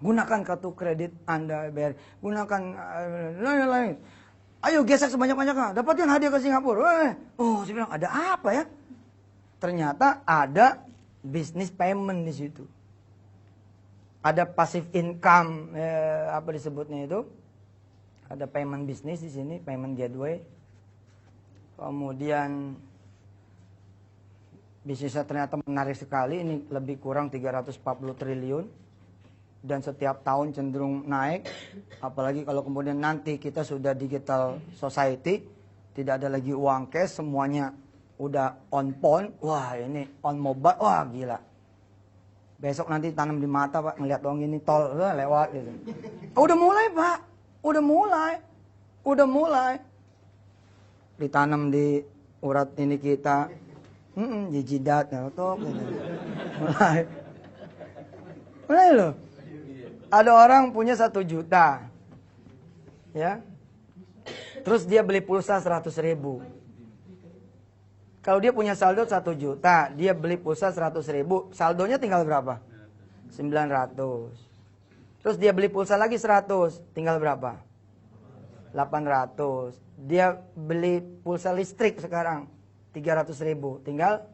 Gunakan kartu kredit Anda, bayar. Gunakan lain-lain. Ayo gesek sebanyak-banyaknya. Dapatin hadiah ke Singapura. Oh, saya bilang, ada apa ya? Ternyata ada bisnis payment di situ. Ada passive income, apa disebutnya itu? Ada payment bisnis di sini, payment gateway. Kemudian bisnisnya ternyata menarik sekali. Ini lebih kurang 340 triliun. Dan setiap tahun cenderung naik, apalagi kalau kemudian nanti kita sudah digital society, tidak ada lagi uang cash, semuanya udah on phone, wah ini on mobile, wah gila. Besok nanti tanam di mata Pak, ngeliat uang ini tol, lewat gitu. Udah mulai Pak, udah mulai. Ditanam di urat ini kita, di jidat, gitu. Mulai loh. Ada orang punya 1 juta, ya, terus dia beli pulsa 100.000. Kalau dia punya saldo 1 juta, dia beli pulsa 100.000, saldonya tinggal berapa? 900. Terus dia beli pulsa lagi 100, tinggal berapa? 800. Dia beli pulsa listrik sekarang 300.000, tinggal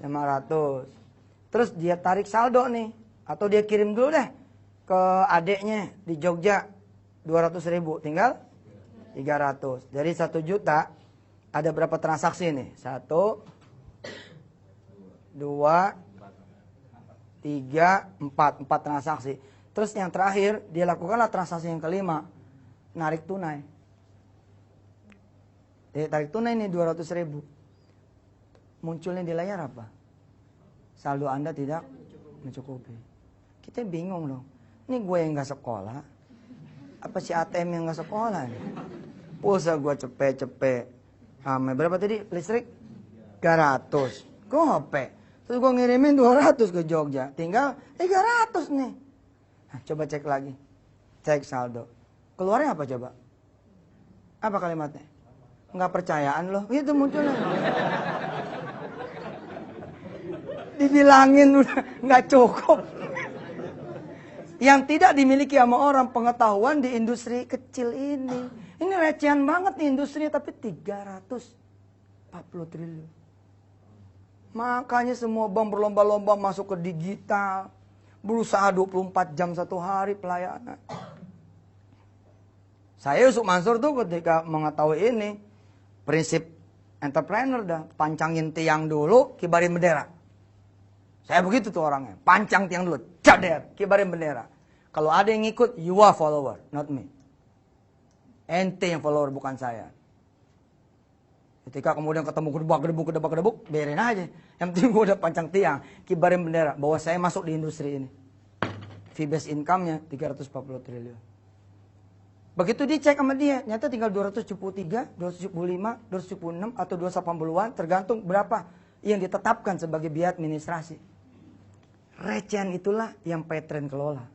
500. Terus dia tarik saldo nih, atau dia kirim dulu deh ke adeknya di Jogja 200.000, tinggal 300. Dari 1 juta ada berapa transaksi nih? 1, 2, 3, 4 transaksi. Terus yang terakhir dia lakukanlah transaksi yang kelima, narik tunai. Tarik tunai nih 200.000. Munculnya di layar apa? Saldo Anda tidak mencukupi. Kita bingung dong. Ini gue yang gak sekolah, apa si ATM yang gak sekolah nih? Pulsa gue cepet-cepet. Berapa tadi listrik? 300. Gope. Terus gue ngirimin 200 ke Jogja. Tinggal 300 nih. Nah, coba cek lagi. Cek saldo. Keluarnya apa coba? Apa kalimatnya? Nggak percayaan loh. Itu munculnya. Dibilangin udah nggak cukup. Yang tidak dimiliki sama orang pengetahuan di industri kecil ini. Ini recehan banget nih industri, tapi 340 triliun. Makanya semua bank berlomba-lomba masuk ke digital. Berusaha 24 jam satu hari pelayanan. Saya Yusuf Mansur tuh ketika mengetahui ini, prinsip entrepreneur dah, pancangin tiang dulu, kibarin bendera. Saya begitu tuh orangnya, pancang tiang dulu, cader, kibarin bendera. Kalau ada yang ikut, you are follower, not me. Ente yang follower, bukan saya. Ketika kemudian ketemu gedebuk, biarin aja. Yang penting gue udah pancang tiang, kibarin bendera, bahwa saya masuk di industri ini. Fee-based income-nya 340 triliun. Begitu dicek sama dia, nyata tinggal 273, 275, 276, atau 280-an, tergantung berapa yang ditetapkan sebagai biaya administrasi. Recehan itulah yang Petren kelola.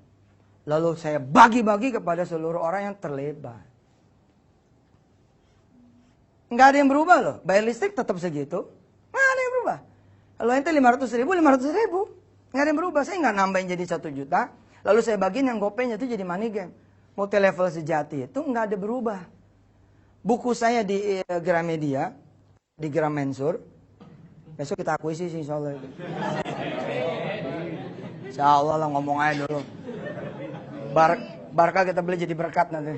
Lalu saya bagi-bagi kepada seluruh orang yang terlibat. Nggak ada yang berubah loh. Bayar listrik tetap segitu. Nggak ada yang berubah. Kalau ente 500.000, 500.000. Nggak ada yang berubah. Saya nggak nambahin jadi 1 juta. Lalu saya bagiin yang gopenya itu jadi money game. Multi level sejati itu nggak ada berubah. Buku saya di Gramedia, di Gramensur. Besok kita akuisisi insya Allah itu. Insya Allah lah ngomong aja dulu. Barkah kita beli jadi berkat nanti.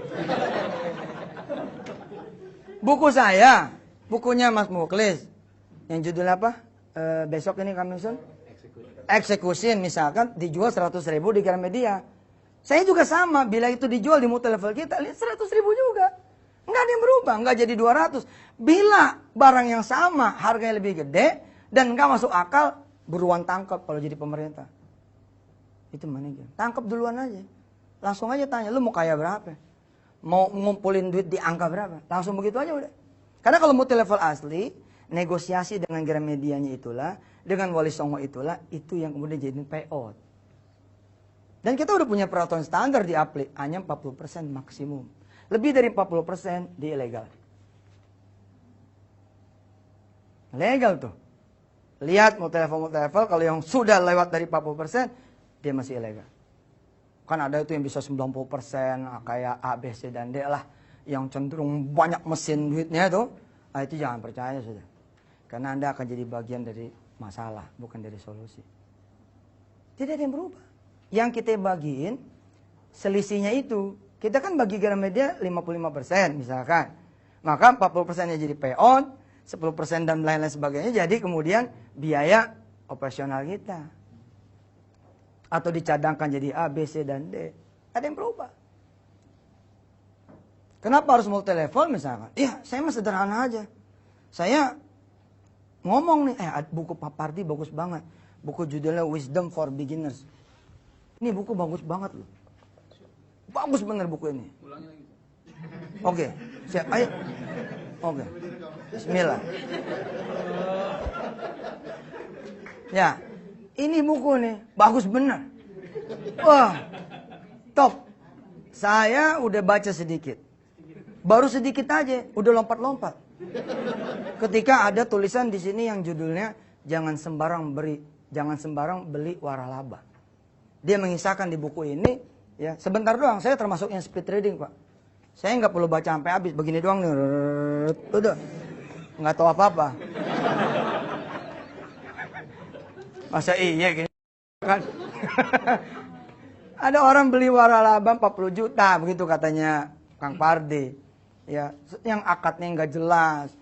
Buku saya, bukunya Mas Muklis. Yang judulnya apa? Besok ini kami sun. Eksekusi misalkan dijual 100.000 di Gramedia. Saya juga sama, bila itu dijual di multi level kita, lihat 100.000 juga. Nggak ada yang berubah, nggak jadi 200. Bila barang yang sama, harganya lebih gede, dan nggak masuk akal, buruan tangkap kalau jadi pemerintah. Itu manajer. Tangkap duluan aja. Langsung aja tanya, lu mau kaya berapa? Mau ngumpulin duit di angka berapa? Langsung begitu aja udah. Karena kalau multi level asli, negosiasi dengan Gramedianya itulah, dengan Wali Songo itulah, itu yang kemudian jadi payout. Dan kita udah punya peraturan standar di aplik, hanya 40% maksimum. Lebih dari 40% di ilegal. Legal tuh. Lihat multi level, kalau yang sudah lewat dari 40%, dia masih ilegal. Kan ada itu yang bisa 90%, kayak A, B, C, dan D lah. Yang cenderung banyak mesin duitnya itu. Nah, itu jangan percaya sudah. Karena Anda akan jadi bagian dari masalah, bukan dari solusi. Tidak ada yang berubah. Yang kita bagiin, selisihnya itu. Kita kan bagi Gramedia 55% misalkan. Maka 40%-nya jadi pay-on, 10% dan lain-lain sebagainya. Jadi kemudian biaya operasional kita. Atau dicadangkan jadi A, B, C, dan D. Ada yang berubah. Kenapa harus multi level misalkan? Iya, saya mah sederhana aja. Saya ngomong nih, buku Pak Pardi bagus banget. Buku judulnya Wisdom for Beginners. Ini buku bagus banget loh. Bagus bener buku ini. Oke, siap, ayo. Oke, bismillah. Ya, ini buku nih, bagus bener. Wah, top. Saya udah baca sedikit. Baru sedikit aja, udah lompat-lompat. Ketika ada tulisan di sini yang judulnya jangan sembarang beli waralaba. Dia mengisahkan di buku ini, ya sebentar doang. Saya termasuk yang speed reading, Pak. Saya nggak perlu baca sampai habis, begini doang nih, udah nggak tahu apa-apa. Masa iya gini kan? Ada orang beli waralaba 40 juta, begitu katanya Kang Pardi. Ya, yang akadnya nggak jelas,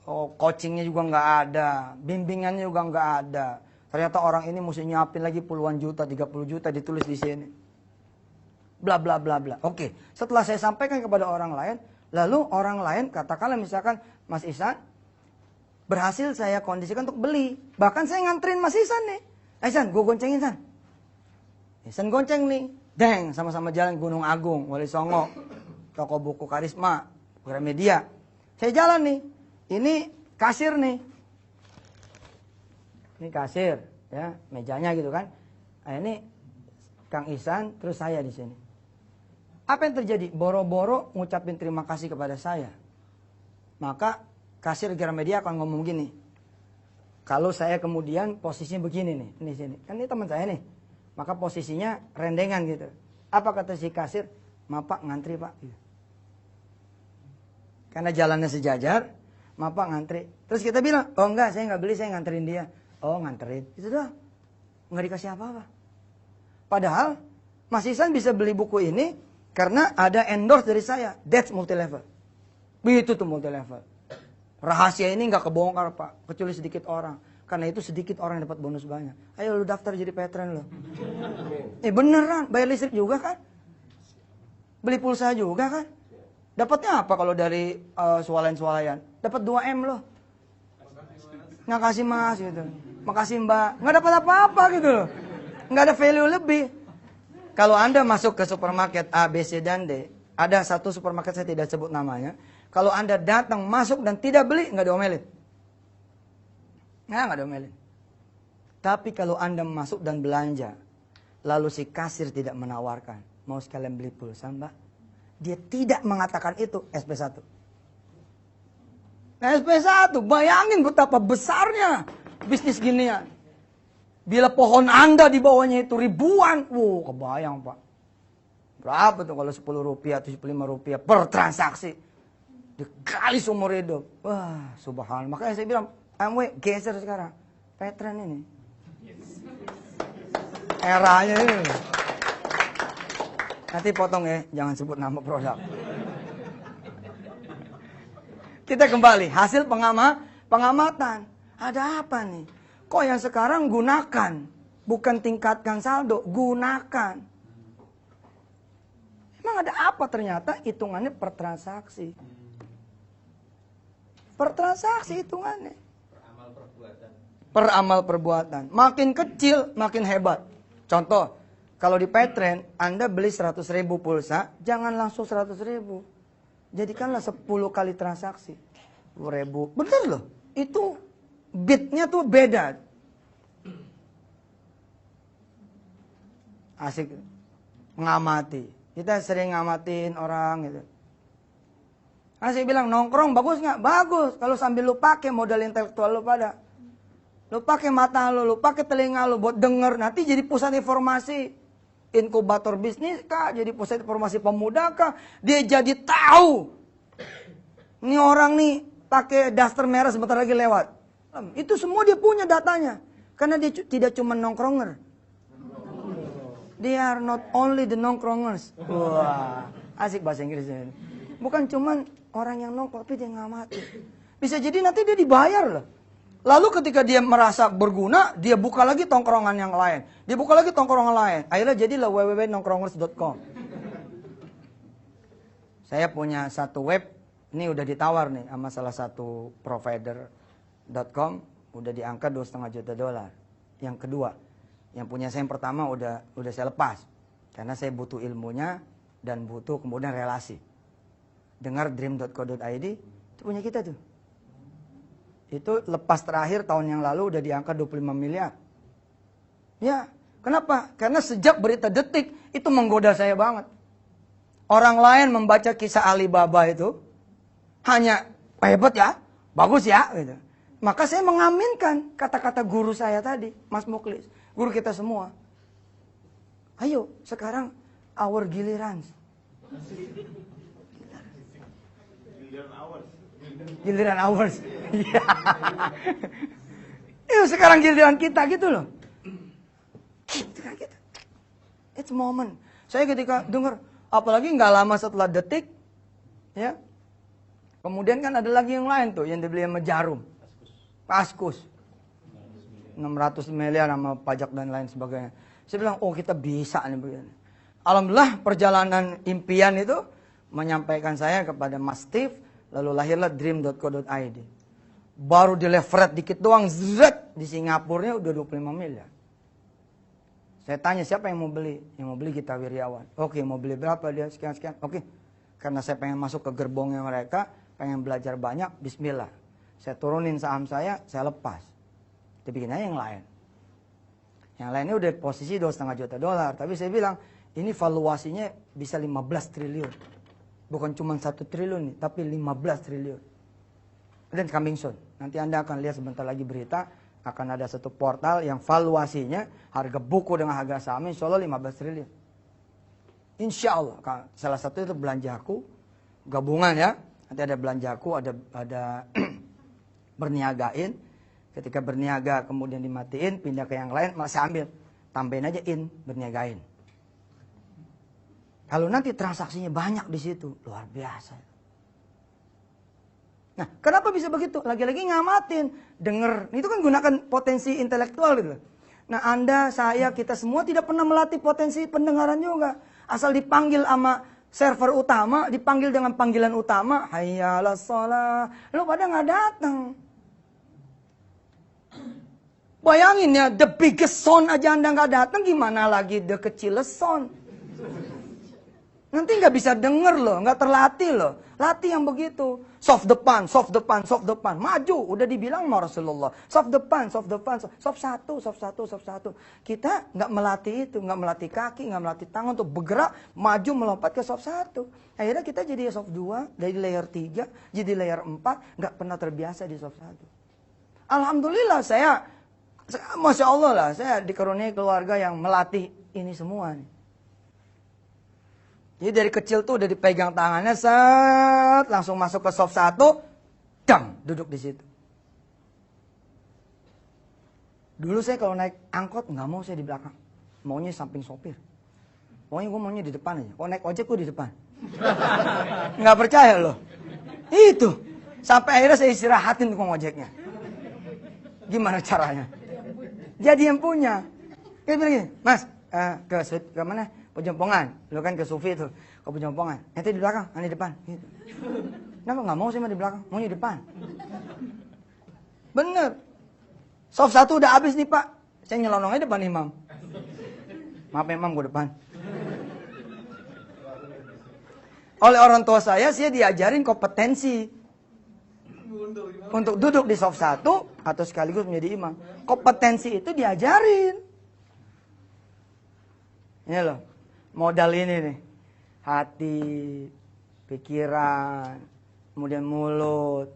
coachingnya juga nggak ada, bimbingannya juga nggak ada. Ternyata orang ini mesti nyiapin lagi puluhan juta, 30 juta ditulis di sini. Bla bla bla bla. Oke, setelah saya sampaikan kepada orang lain, lalu orang lain katakanlah misalkan Mas Ihsan berhasil saya kondisikan untuk beli. Bahkan saya nganterin Mas Ihsan nih. Ihsan, gue goncengin Ihsan. Ihsan gonceng nih. Deng, sama-sama jalan Gunung Agung, Wali Songo, toko buku Karisma, Gramedia. Saya jalan nih. Ini kasir nih. Ini kasir, ya, mejanya gitu kan. Nah, ini Kang Ihsan, terus saya di sini. Apa yang terjadi? Boro-boro ngucapin terima kasih kepada saya. Maka kasir Gramedia akan ngomong gini. Kalau saya kemudian posisinya begini nih, ini sini. Kan ini teman saya nih. Maka posisinya rendengan gitu. Apa kata si kasir? Maaf Pak, ngantri Pak. Karena jalannya sejajar, maaf Pak, ngantri. Terus kita bilang, oh enggak, saya nggak beli, saya nganterin dia. Oh nganterin, itu doang. Nggak dikasih apa-apa. Padahal Mas Ihsan bisa beli buku ini karena ada endorse dari saya. That's multi level. Begitu tuh multi level. Rahasia ini nggak kebongkar Pak, kecuali sedikit orang. Karena itu sedikit orang yang dapat bonus banyak. Ayo lu daftar jadi patron lo. Beneran, bayar listrik juga kan? Beli pulsa juga kan? Dapatnya apa kalau dari swalayan-swalayan? Dapat 2M loh. Nggak kasih Mas gitu. Makasih Mbak. Nggak dapat apa-apa gitu loh. Nggak ada value lebih. Kalau Anda masuk ke supermarket A, B, C, dan D. Ada satu supermarket saya tidak sebut namanya. Kalau Anda datang, masuk dan tidak beli, nggak diomelin. Nggak diomelin. Tapi kalau Anda masuk dan belanja. Lalu si kasir tidak menawarkan. Mau sekalian beli pulsa Mbak? Dia tidak mengatakan itu SP1. SP1, bayangin betapa besarnya bisnis ginian. Bila pohon Anda di bawahnya itu ribuan, kebayang Pak. Berapa tuh kalau 10 rupiah, 75 rupiah per transaksi. Dikali seumur hidup. Wah, subhanallah. Makanya saya bilang, Amwe geser sekarang. Patron ini. Eranya ini. Nanti potong ya, jangan sebut nama produk. Kita kembali, hasil pengamatan. Ada apa nih? Kok yang sekarang gunakan, bukan tingkatkan saldo, gunakan. Emang ada apa ternyata? Hitungannya per transaksi. Per transaksi hitungannya. Per amal perbuatan. Makin kecil, makin hebat. Contoh. Kalau di Patreon, Anda beli 100.000 pulsa, jangan langsung 100.000. Jadikanlah 10 kali transaksi. 10.000. Bener loh. Itu bitnya tuh beda. Asik. Mengamati. Kita sering ngamatin orang gitu. Saya bilang, nongkrong bagus nggak? Bagus. Kalau sambil lu pakai modal intelektual lu pada. Lu pakai mata lu pakai telinga lu buat denger. Nanti jadi pusat informasi. inkubator bisnis kah, jadi pusat informasi pemuda kah, dia jadi tahu. Ini orang nih pakai daster merah sebentar lagi lewat. Itu semua dia punya datanya. Karena dia tidak cuma nongkronger. They are not only the nongkrongers. Wah, asik bahasa Inggrisnya. Bukan cuma orang yang nongkrong, tapi dia ngamati. Bisa jadi nanti dia dibayar loh. Lalu ketika dia merasa berguna, dia buka lagi tongkrongan yang lain. Dia buka lagi tongkrongan lain. Akhirnya jadilah www.nongkrongers.com. Saya punya satu web, ini udah ditawar nih sama salah satu provider.com, udah diangkat $2,5 juta. Yang kedua, yang punya saya yang pertama udah saya lepas. Karena saya butuh ilmunya dan butuh kemudian relasi. Dengar dream.co.id, itu punya kita tuh. Itu lepas terakhir tahun yang lalu udah diangkat 25 miliar. Ya, kenapa? Karena sejak berita Detik itu menggoda saya banget. Orang lain membaca kisah Alibaba itu hanya hebat ya, bagus ya, gitu. Maka saya mengaminkan kata-kata guru saya tadi, Mas Muklis, guru kita semua. Ayo, sekarang our giliran. Giliran hours. Iya. Itu sekarang giliran kita gitu loh. Gitu. It's moment. Saya ketika dengar, apalagi nggak lama setelah Detik, ya. Kemudian kan ada lagi yang lain tuh yang dibeli sama Jarum. Kaskus. 600 miliar sama pajak dan lain sebagainya. Saya bilang, oh kita bisa nih begini. Alhamdulillah perjalanan impian itu menyampaikan saya kepada Mas Steve. Lalu lahirlah dream.co.id. Baru di leverage dikit doang, zret, di Singapurnya udah 25 miliar. Saya tanya siapa yang mau beli? Yang mau beli Gita Wirjawan. Oke, mau beli berapa dia? Sekian. Oke, karena saya pengen masuk ke gerbongnya mereka, pengen belajar banyak, bismillah. Saya turunin saham saya lepas. Dibikin aja yang lain. Yang lainnya udah posisi $2,5 juta. Tapi saya bilang, ini valuasinya bisa 15 triliun. Bukan cuma 1 triliun nih, tapi 15 triliun. Dan coming soon. Nanti Anda akan lihat sebentar lagi berita, akan ada satu portal yang valuasinya, harga buku dengan harga saham, insya Allah 15 triliun. Insya Allah. Salah satu itu belanjaku, gabungan ya. Nanti ada belanjaku, ada berniagain. Ketika berniaga kemudian dimatiin, pindah ke yang lain, masih ambil. Tambahin aja berniagain. Kalau nanti transaksinya banyak di situ, luar biasa. Nah, kenapa bisa begitu? Lagi-lagi ngamatin, denger. Itu kan gunakan potensi intelektual gitu. Nah, Anda, saya, kita semua tidak pernah melatih potensi pendengaran juga. Asal dipanggil sama server utama, dipanggil dengan panggilan utama, hayya 'alas shalah, lu pada nggak datang. Bayangin ya, the biggest son aja Anda nggak datang, gimana lagi the kecilest son? Nanti nggak bisa denger loh, nggak terlatih loh. Latih yang begitu. Soft depan. Maju, udah dibilang sama Rasulullah. Soft depan. Soft satu. Kita nggak melatih itu, nggak melatih kaki, nggak melatih tangan untuk bergerak, maju melompat ke soft 1. Akhirnya kita jadi soft 2, dari layer 3, jadi layer 4, nggak pernah terbiasa di soft 1. Alhamdulillah saya, Masya Allah lah, saya dikaruniai keluarga yang melatih ini semua nih. Jadi dari kecil tuh udah dipegang tangannya, set, langsung masuk ke soft 1, dang, duduk di situ. Dulu saya kalau naik angkot nggak mau saya di belakang, maunya samping sopir. Pokoknya gue maunya di depan aja. Kalau naik ojek gue di depan. Nggak percaya loh. Itu sampai akhirnya saya istirahatin tukang ojeknya. Gimana caranya? Jadi yang punya. Dia bilang gini, Mas, ke mana? Pejompongan, lu kan ke Sufi itu, ke Pejompongan. Nanti di belakang, nanti di depan. Gitu. Kenapa nggak mau sih di belakang? Maunya di depan. Bener. Soft 1 udah habis nih Pak. Saya nyelonong aja depan imam. Maaf imam, gue depan. Oleh orang tua saya diajarin kompetensi. Untuk duduk di soft 1 atau sekaligus menjadi imam. Kompetensi itu diajarin. Ini loh. Modal ini nih, hati, pikiran, kemudian mulut,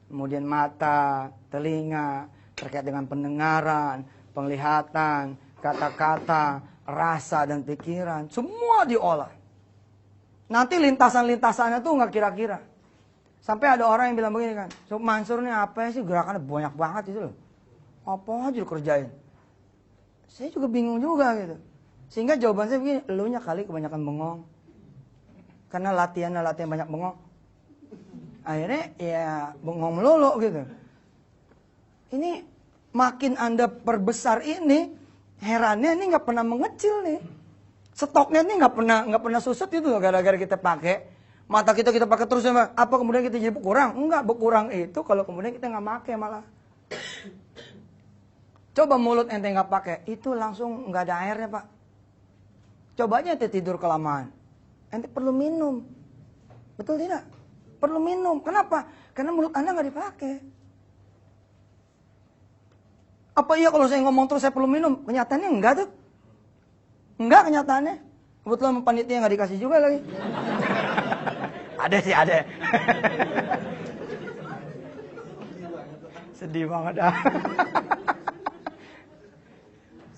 kemudian mata, telinga, terkait dengan pendengaran, penglihatan, kata-kata, rasa dan pikiran, semua diolah. Nanti lintasan-lintasannya tuh nggak kira-kira. Sampai ada orang yang bilang begini kan, Sob Mansur nih apa sih gerakannya banyak banget itu loh. Apa aja dikerjain. Saya juga bingung juga gitu. Sehingga jawaban saya begini, elunya kali kebanyakan bengong. Karena latihan banyak bengong. Akhirnya ya bengong melulu gitu. Ini makin Anda perbesar ini, herannya ini nggak pernah mengecil nih. Stoknya ini nggak pernah susut itu gara-gara kita pakai. Mata kita pakai terus, apa kemudian kita jadi berkurang? Enggak, berkurang itu kalau kemudian kita nggak pakai malah. Coba mulut ente nggak pakai, itu langsung nggak ada airnya Pak. Coba aja ente tidur kelamaan, ente perlu minum, betul tidak? Perlu minum, kenapa? Karena mulut Anda nggak dipakai. Apa iya kalau saya ngomong terus saya perlu minum? Kenyataannya enggak tuh. Enggak kenyataannya. Kebetulan panitia nggak dikasih juga lagi. Ada sih, ada. Sedih banget ah.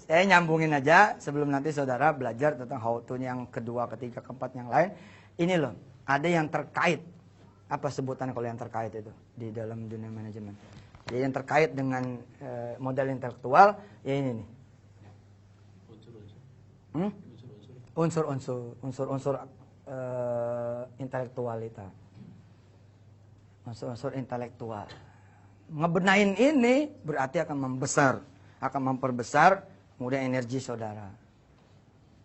Saya nyambungin aja sebelum nanti saudara belajar tentang how to yang kedua, ketiga, keempat yang lain. Ini loh, ada yang terkait. Apa sebutan kalau yang terkait itu di dalam dunia manajemen? Jadi yang terkait dengan modal intelektual, ya ini nih. Unsur-unsur intelektualitas. Unsur-unsur intelektual. Ngebenahin ini berarti akan memperbesar kemudian energi saudara.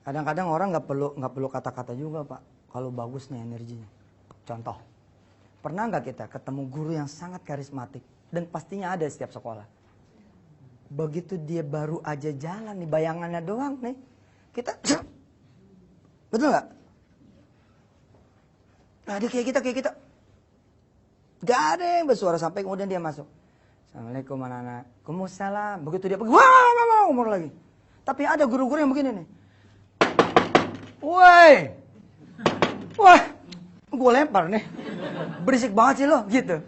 Kadang-kadang orang nggak perlu kata-kata juga Pak, kalau bagus nih energinya. Contoh, pernah nggak kita ketemu guru yang sangat karismatik dan pastinya ada setiap sekolah. Begitu dia baru aja jalan nih, bayangannya doang nih, kita betul nggak? Nah dia kayak kita. Gak ada yang bersuara sampai kemudian dia masuk. Assalamualaikum anak-anak. Waalaikumsalam. Begitu dia pergi, wah, umur lagi. Tapi ada guru-guru yang begini nih. Wah, gue lempar nih. Berisik banget sih lo, gitu.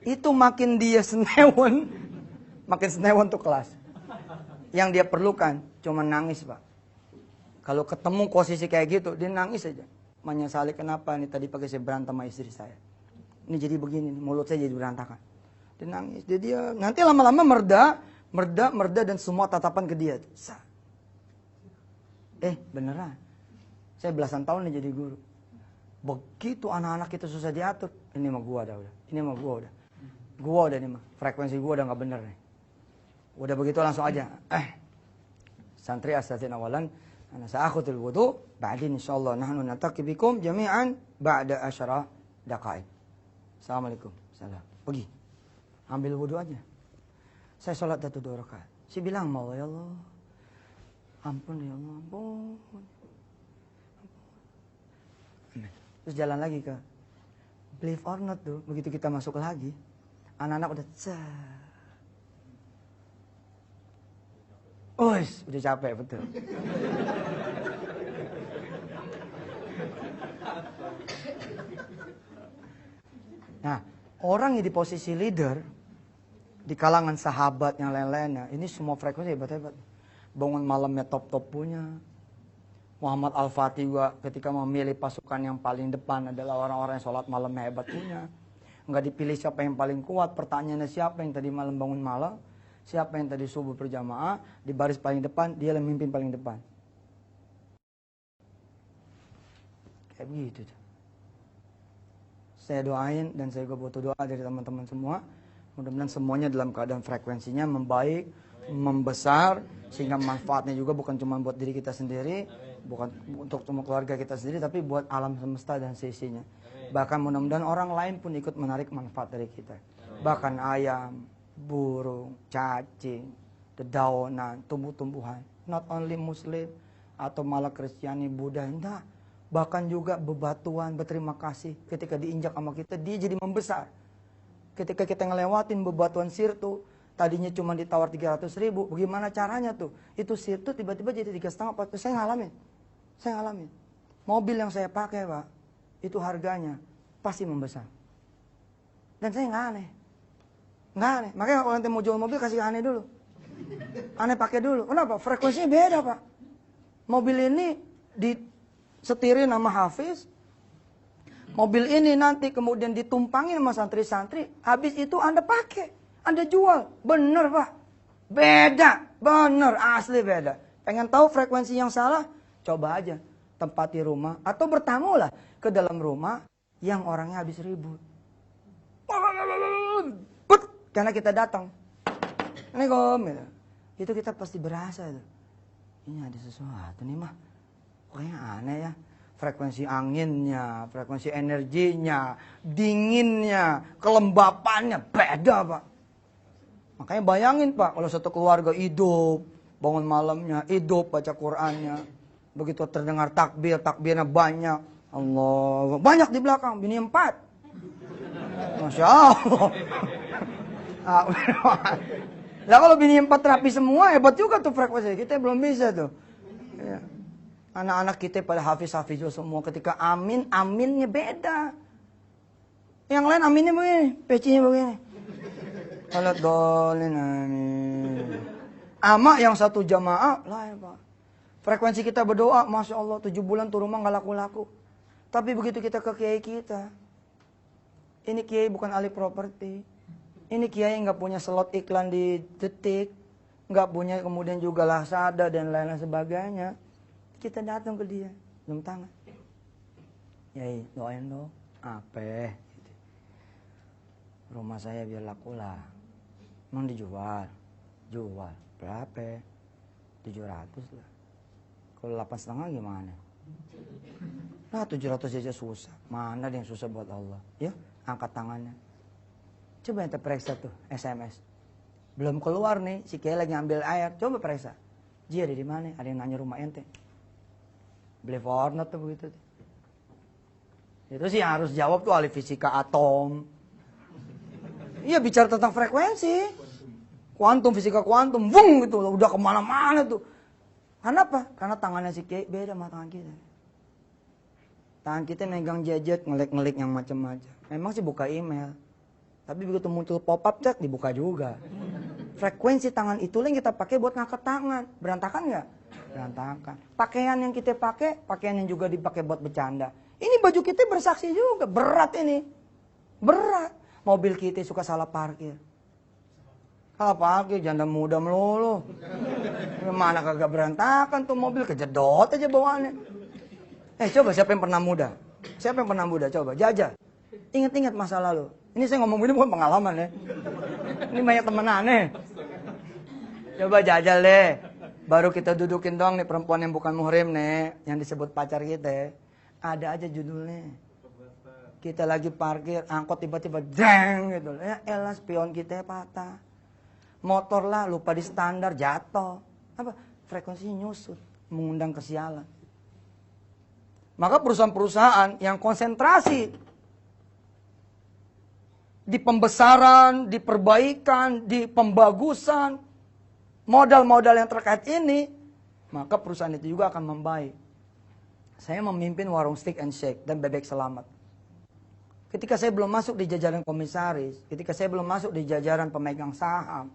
Itu makin dia senewan, makin senewan tuh kelas. Yang dia perlukan cuma nangis Pak. Kalau ketemu posisi kayak gitu, dia nangis aja. Menyesali kenapa nih tadi pagi saya berantem sama istri saya. Ini jadi begini nih, mulut saya jadi berantakan. Dia nangis, dia nanti lama-lama mereda dan semua tatapan ke dia. Beneran. Saya belasan tahun nih jadi guru. Begitu anak-anak kita susah diatur, ini mah gua udah. Ini mah gua udah. Gua udah nih mah, frekuensi gua udah nggak bener nih. Udah begitu langsung aja. Santri asasin awalan. Ana sa'akhutul wudu, ba'din insyaallah nahnu naltaqi bikum jami'an ba'da 10 daqa'iq. Assalamualaikum. Salam. Pergi. Ambil wudu aja. Saya sholat 2 rakaat. Saya bilang, "Mau ya Allah. Ampun ya Allah, ampun." Terus jalan lagi ke believe or not tuh, begitu kita masuk lagi, anak-anak udah udah capek betul. Nah, orang yang di posisi leader, di kalangan sahabat yang lain-lainnya, ini semua frekuensi hebat-hebat. Bangun malamnya top-top punya. Muhammad Al-Fatih juga ketika memilih pasukan yang paling depan adalah orang-orang yang sholat malamnya hebat punya. Nggak dipilih siapa yang paling kuat, pertanyaannya siapa yang tadi malam bangun malam, siapa yang tadi subuh berjamaah, di baris paling depan, dia yang mimpin paling depan. Kayak begitu. Saya doain dan saya juga butuh doa dari teman-teman semua. Mudah-mudahan semuanya dalam keadaan frekuensinya membaik, membesar, sehingga manfaatnya juga bukan cuma buat diri kita sendiri, bukan untuk semua keluarga kita sendiri, tapi buat alam semesta dan sisinya. Bahkan mudah-mudahan orang lain pun ikut menarik manfaat dari kita. Bahkan ayam, burung, cacing, dedaunan, tumbuh-tumbuhan. Not only Muslim atau malah Kristiani, Buddha, enggak. Bahkan juga bebatuan, berterima kasih ketika diinjak sama kita, dia jadi membesar. Ketika kita ngelewatin bebatuan sirtu, tadinya cuma ditawar 300.000, bagaimana caranya tuh? Itu sirtu tiba-tiba jadi 3,5, 4. Saya ngalamin. Mobil yang saya pakai Pak, itu harganya pasti membesar. Dan saya nggak aneh. Makanya kalau nanti mau jual mobil kasih aneh dulu. Aneh pakai dulu. Kenapa? Frekuensinya beda Pak. Mobil ini disetirin sama Hafiz. Mobil ini nanti kemudian ditumpangin sama santri-santri. Habis itu Anda pakai. Anda jual. Bener Pak. Beda. Bener. Asli beda. Pengen tahu frekuensi yang salah? Coba aja. Tempati rumah. Atau bertamulah ke dalam rumah yang orangnya habis ribut. Karena kita datang. Assalamualaikum. Itu kita pasti berasa. Ini ada sesuatu nih mah. Kayaknya aneh ya. Frekuensi anginnya, frekuensi energinya, dinginnya, kelembapannya beda Pak. Makanya bayangin Pak, kalau satu keluarga hidup, bangun malamnya, hidup baca Qur'annya. Begitu terdengar takbir, takbirnya banyak. Allah, banyak di belakang, bini 4. Masya Allah. Lah kalau bini 4 rapi semua, hebat juga tuh frekuensi. Kita belum bisa tuh. Ya. Anak-anak kita pada hafiz-hafiz semua. Ketika amin, aminnya beda. Yang lain aminnya begini, pecinya begini. Alat dolin amin. Ama yang satu jamaah, lah ya Pak. Frekuensi kita berdoa, Masya Allah, 7 bulan tuh rumah gak laku-laku. Tapi begitu kita ke kiai kita, ini kiai bukan ahli properti. Ini kiai gak punya slot iklan di Detik. Gak punya kemudian juga Lazada dan lain-lain sebagainya. Kita datang ke dia, cium tangan. Yai, doain dong. Apa? Gitu. Rumah saya biar laku lah. Emang dijual? Jual. Berapa? 700 lah. Kalau 8,5 gimana? Nah 700 aja susah. Mana ada yang susah buat Allah? Ya, angkat tangannya. Coba ente periksa tuh SMS. Belum keluar nih, si Kiai lagi ambil air. Coba periksa. Ji ada di mana? Ada yang nanya rumah ente. Beli Fortnite tuh begitu. Itu sih harus jawab tuh ahli fisika atom. Iya bicara tentang frekuensi. Kuantum, fisika kuantum. Bung gitu. Udah kemana-mana tuh. Karena apa? Karena tangannya si Kiai beda sama tangan kita. Tangan kita megang gadget, ngelik-ngelik yang macam-macam. Memang sih buka email. Tapi begitu muncul pop-up chat dibuka juga. Frekuensi tangan itulah yang kita pakai buat ngangkat tangan. Berantakan nggak? Berantakan. Pakaian yang kita pakai, pakaian yang juga dipakai buat bercanda. Ini baju kita bersaksi juga. Berat ini. Berat. Mobil kita suka salah parkir. Salah parkir, janda muda melulu. Mana kagak berantakan tuh mobil, kejedot aja bawaannya. Coba siapa yang pernah muda? Siapa yang pernah muda? Coba, jajah. Ingat-ingat masa lalu. Ini saya ngomong ini bukan pengalaman ya. Ini banyak temenan nih. Coba jajal deh. Baru kita dudukin doang nih perempuan yang bukan muhrim nih. Yang disebut pacar kita. Ada aja judulnya. Kita lagi parkir, angkot tiba-tiba jeng gitu. Ya elah spion kita patah. Motor lah lupa di standar, jatuh. Apa? Frekuensinya nyusut. Mengundang kesialan. Maka perusahaan-perusahaan yang konsentrasi di pembesaran, di perbaikan, di pembagusan, modal-modal yang terkait ini, maka perusahaan itu juga akan membaik. Saya memimpin warung steak and shake dan bebek selamat. Ketika saya belum masuk di jajaran komisaris, ketika saya belum masuk di jajaran pemegang saham,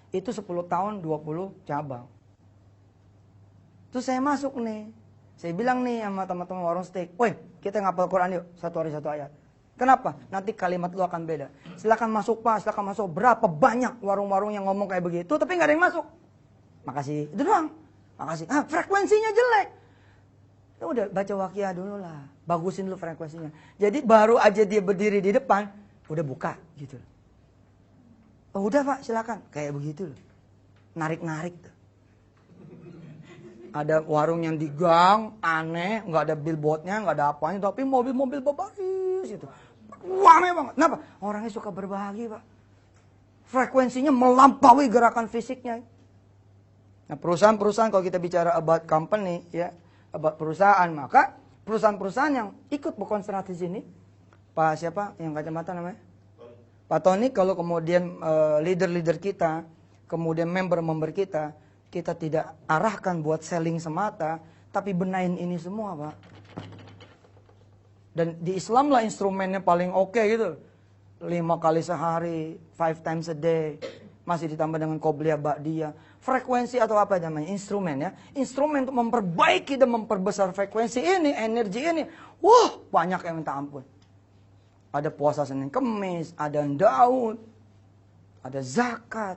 itu 10 tahun 20 cabang. Terus saya masuk nih, saya bilang nih sama teman-teman warung steak, woi kita ngapal Quran yuk, 1 hari 1 ayat. Kenapa? Nanti kalimat lu akan beda. Silakan masuk Pak, silakan masuk. Berapa banyak warung-warung yang ngomong kayak begitu, tapi nggak ada yang masuk. Makasih, itu doang. Makasih. Frekuensinya jelek. Ya udah baca waqiah dulu lah, bagusin dulu frekuensinya. Jadi baru aja dia berdiri di depan, udah buka gitu. Oh udah Pak, silakan. Kayak begitu loh. Narik-narik tuh. Ada warung yang di gang, aneh, nggak ada billboardnya, nggak ada apanya, tapi mobil-mobil berbaris gitu. Rame banget. Kenapa? Orangnya suka berbagi, Pak. Frekuensinya melampaui gerakan fisiknya. Nah, perusahaan-perusahaan kalau kita bicara about company, ya, about perusahaan, maka perusahaan-perusahaan yang ikut berkonsentrasi di sini, Pak siapa yang kacamata namanya? Pak Tony, kalau kemudian leader-leader kita, kemudian member-member kita tidak arahkan buat selling semata, tapi benahin ini semua, Pak. Dan di Islam lah instrumennya paling oke gitu. 5 kali sehari, 5 times a day. Masih ditambah dengan qobliyah ba'diyah. frekuensi atau apa namanya, instrumen ya. Instrumen untuk memperbaiki dan memperbesar frekuensi ini, energi ini. Wah, banyak yang minta ampun. Ada puasa Senin Kemis, ada Daud, ada zakat.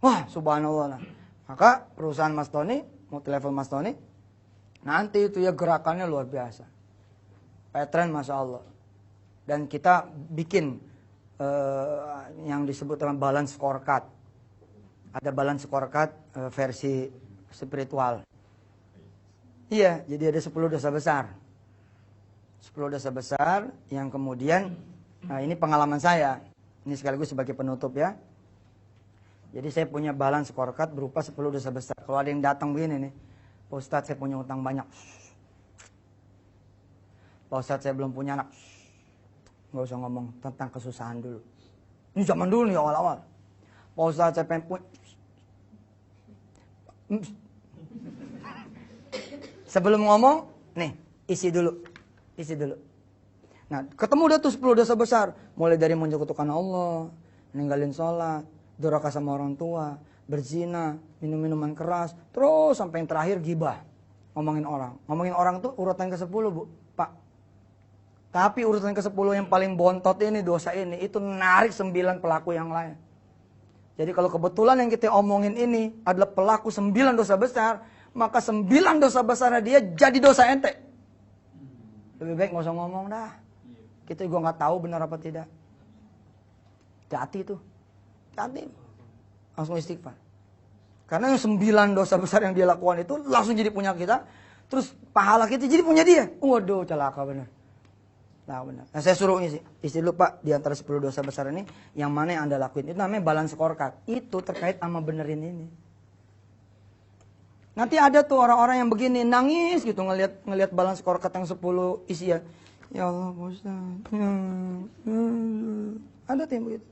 Wah, subhanallah. Maka perusahaan Mas Tony, multilevel Mas Tony, nanti itu ya gerakannya luar biasa. Pattern Masya Allah. Dan kita bikin yang disebut dengan balance scorecard. Ada balance scorecard versi spiritual. Iya, jadi ada 10 dosa besar. 10 dosa besar yang kemudian, nah ini pengalaman saya. Ini sekaligus sebagai penutup ya. Jadi saya punya balance scorecard berupa 10 dosa besar. Kalau ada yang datang begini nih, Pak Ustadz saya punya utang banyak. Pak Ustadz saya belum punya anak. Nggak usah ngomong tentang kesusahan dulu. Ini zaman dulu nih awal-awal. Pak Ustadz saya pengen punya. Sebelum ngomong, nih isi dulu. Isi dulu. Nah, ketemu udah tuh 10 dosa besar. Mulai dari menyekutukan Allah, ninggalin sholat, durhaka sama orang tua, berzina, minum minuman keras, terus sampai yang terakhir gibah. Ngomongin orang. Ngomongin orang tuh urutan ke-10, Bu. Pak. Tapi urutan ke-10 yang paling bontot ini, dosa ini, itu narik 9 pelaku yang lain. Jadi kalau kebetulan yang kita omongin ini adalah pelaku 9 dosa besar, maka 9 dosa besarnya dia jadi dosa ente. Lebih baik nggak usah ngomong dah. Kita juga nggak tahu benar apa tidak. Hati tuh. Hati. Langsung istighfar. Karena yang 9 dosa besar yang dia lakukan itu langsung jadi punya kita. Terus pahala kita jadi punya dia. Waduh, celaka benar. Nah, benar. Nah, saya suruh isi. Isi dulu Pak, di antara 10 dosa besar ini, yang mana yang Anda lakuin. Itu namanya balance scorecard. Itu terkait sama benerin ini. Nanti ada tuh orang-orang yang begini, nangis gitu ngelihat balance scorecard yang 10 isian. Ya Allah, Ustaz. Ada tuh yang begitu.